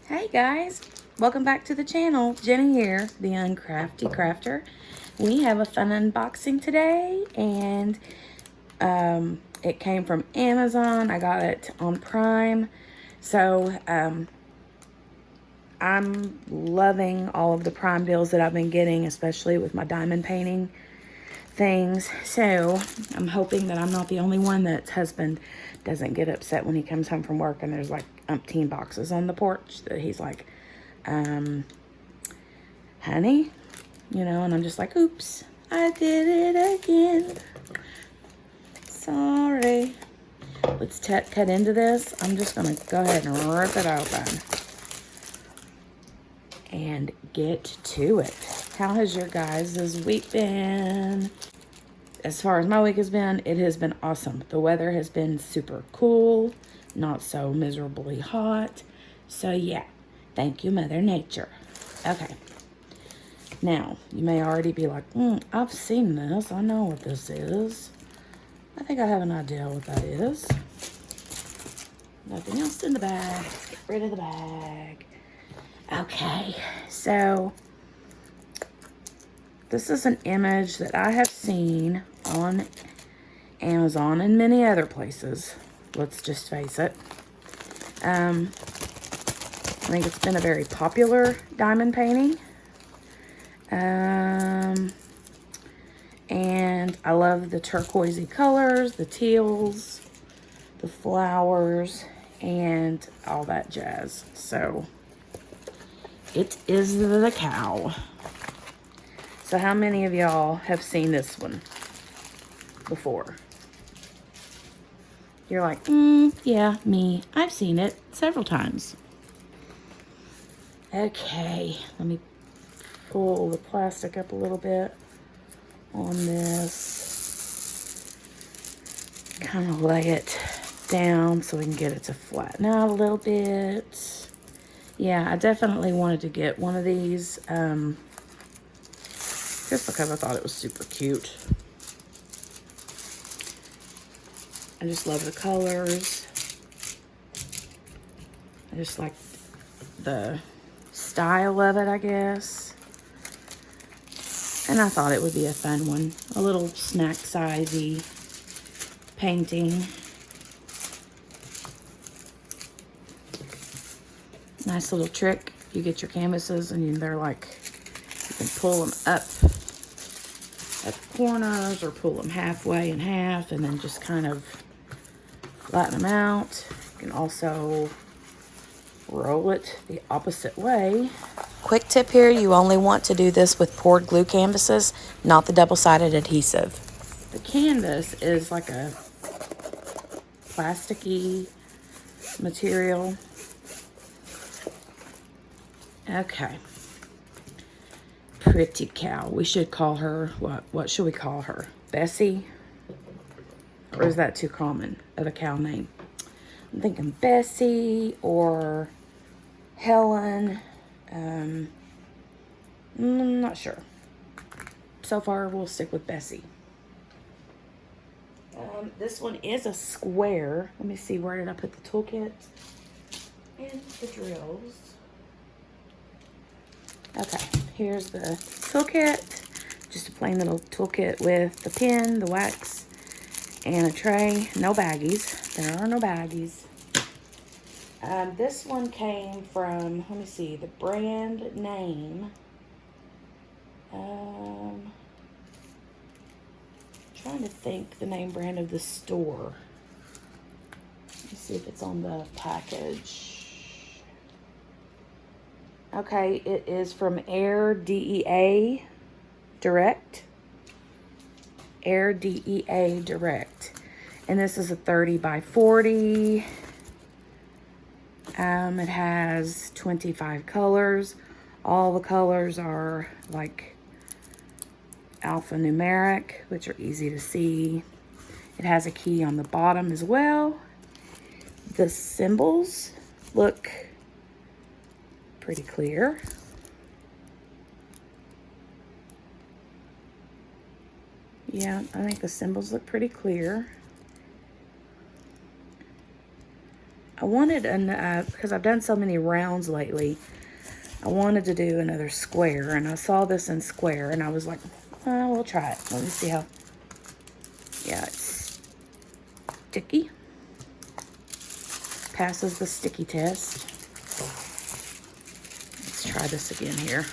Hey guys, welcome back to the channel. Jenny here, the Uncrafty Crafter. We have a fun unboxing today, and it came from Amazon. I got it on Prime. So I'm loving all of the Prime deals that I've been getting, especially with my diamond painting things. So I'm hoping that I'm not the only one that's husband doesn't get upset when he comes home from work and there's like umpteen boxes on the porch that he's like, honey, and I'm just like, oops, I did it again. Sorry. Let's cut into this. I'm just gonna go ahead and rip it open and get to it. How has your guys' week been? As far as my week has been, it has been awesome. The weather has been super cool, not so miserably hot. So yeah, thank you, Mother Nature. Okay. Now, you may already be like, I've seen this. I know what this is. I think I have an idea what that is. Nothing else in the bag. Let's get rid of the bag. Okay, so this is an image that I have seen on Amazon and many other places. Let's just face it. I think it's been a very popular diamond painting. And I love the turquoisey colors, the teals, the flowers, and all that jazz. So it is the cow. So how many of y'all have seen this one before? You're like, yeah, me. I've seen it several times. Okay, let me pull the plastic up a little bit on this. Kind of lay it down so we can get it to flatten out a little bit. Yeah, I definitely wanted to get one of these just because I thought it was super cute. I just love the colors. I just like the style of it, I guess. And I thought it would be a fun one. A little snack sizey painting. Nice little trick. You get your canvases and they're like, you can pull them up at the corners or pull them halfway in half and then just kind of flatten them out. You can also roll it the opposite way. Quick tip here, you only want to do this with poured glue canvases, not the double-sided adhesive. The canvas is like a plasticky material. Okay. Pretty cow. We should call her, what should we call her? Bessie? Or is that too common of a cow name? I'm thinking Bessie or Helen. I'm not sure. So far, we'll stick with Bessie. This one is a square. Let me see, where did I put the toolkit? And the drills. Okay, here's the toolkit. Just a plain little toolkit with the pen, the wax, and a tray. No baggies. There are no baggies. This one came from, let me see, the brand name. Trying to think the name brand of the store. Let me see if it's on the package. Okay, it is from Airdea Direct. Airdea Direct. And this is a 30 by 40. It has 25 colors. All the colors are like alphanumeric, which are easy to see. It has a key on the bottom as well. The symbols look pretty clear. Yeah, I think the symbols look pretty clear. I wanted, because I've done so many rounds lately, I wanted to do another square, and I saw this in square, and I was like, we'll try it. Let me see how, yeah, it's sticky. Passes the sticky test. Let's try this again here.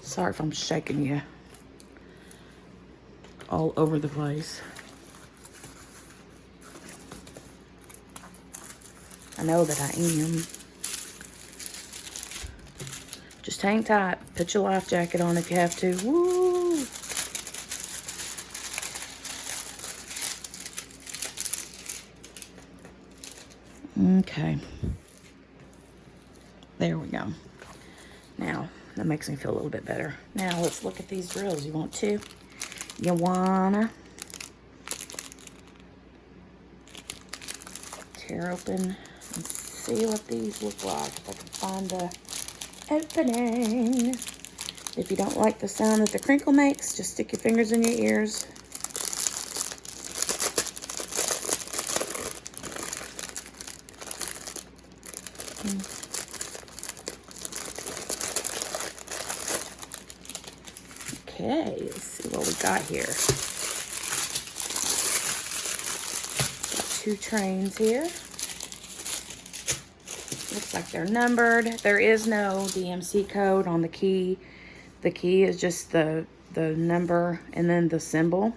Sorry if I'm shaking you all over the place. I know that I am. Just hang tight. Put your life jacket on if you have to. Woo! Okay. There we go. Now, that makes me feel a little bit better. Now, let's look at these drills. You want to? You wanna? Tear open and see what these look like. If I can find the opening. If you don't like the sound that the crinkle makes, just stick your fingers in your ears. Okay, let's see what we got here. Got 2 trains here. Looks like they're numbered. There is no DMC code on the key. The key is just the number and then the symbol.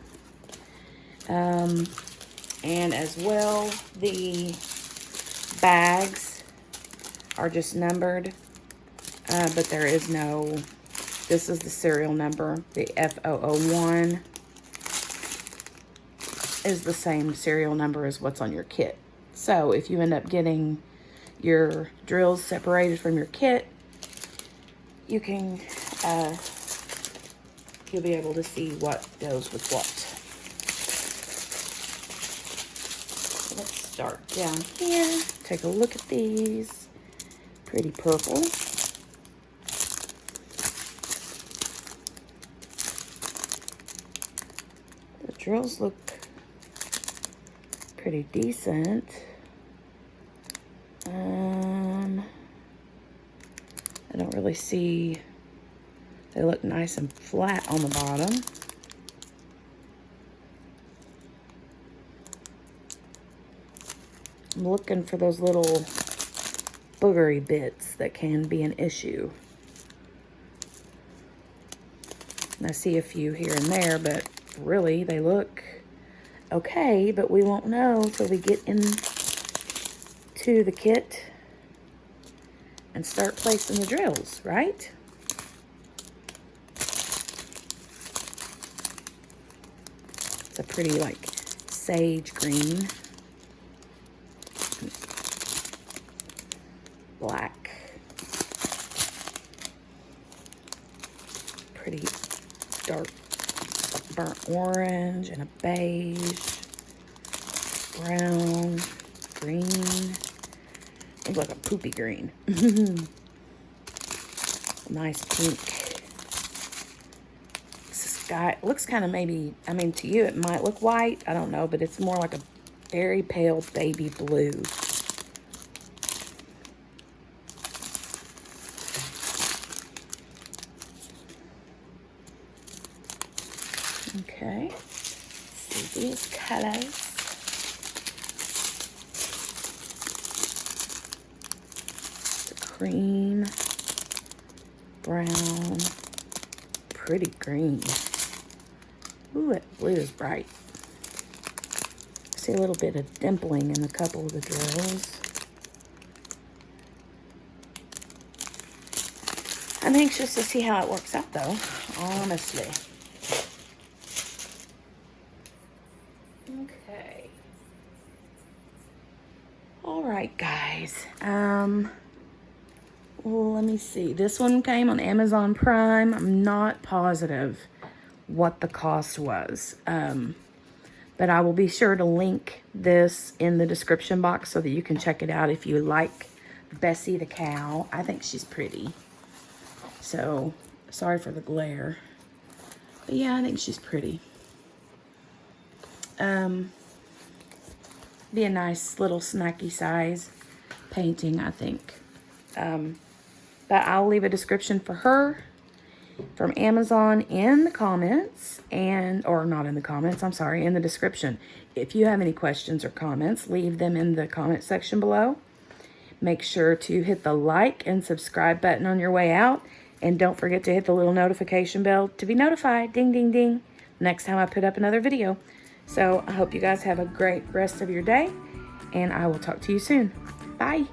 And as well, the bags are just numbered, but there is no, this is the serial number. The F001 is the same serial number as what's on your kit. So if you end up getting your drills separated from your kit, you can, you'll be able to see what goes with what. Let's start down here. Take a look at these. Pretty purple. The drills look pretty decent. I don't really see, they look nice and flat on the bottom. I'm looking for those little boogery bits that can be an issue. And I see a few here and there, but really they look okay, but we won't know till we get into the kit and start placing the drills, right? It's a pretty like sage green. Black. Pretty dark burnt orange and a beige. Brown. Green. Looks like a poopy green. Nice pink. Sky looks kind of maybe, I mean, to you it might look white. I don't know, but it's more like a very pale baby blue. Okay. Let's see these colors. Cream, brown, pretty green. Ooh, that blue is bright. See a little bit of dimpling in a couple of the drills. I'm anxious to see how it works out though, honestly. Okay. All right, guys. Well, let me see. This one came on Amazon Prime. I'm not positive what the cost was. But I will be sure to link this in the description box so that you can check it out if you like Bessie the cow. I think she's pretty. So, sorry for the glare. But yeah, I think she's pretty. Be a nice little snacky size painting, I think. But I'll leave a description for her from Amazon in the comments, or not in the comments, I'm sorry, in the description. If you have any questions or comments, leave them in the comment section below. Make sure to hit the like and subscribe button on your way out. And don't forget to hit the little notification bell to be notified, ding, ding, ding, next time I put up another video. So I hope you guys have a great rest of your day, and I will talk to you soon. Bye.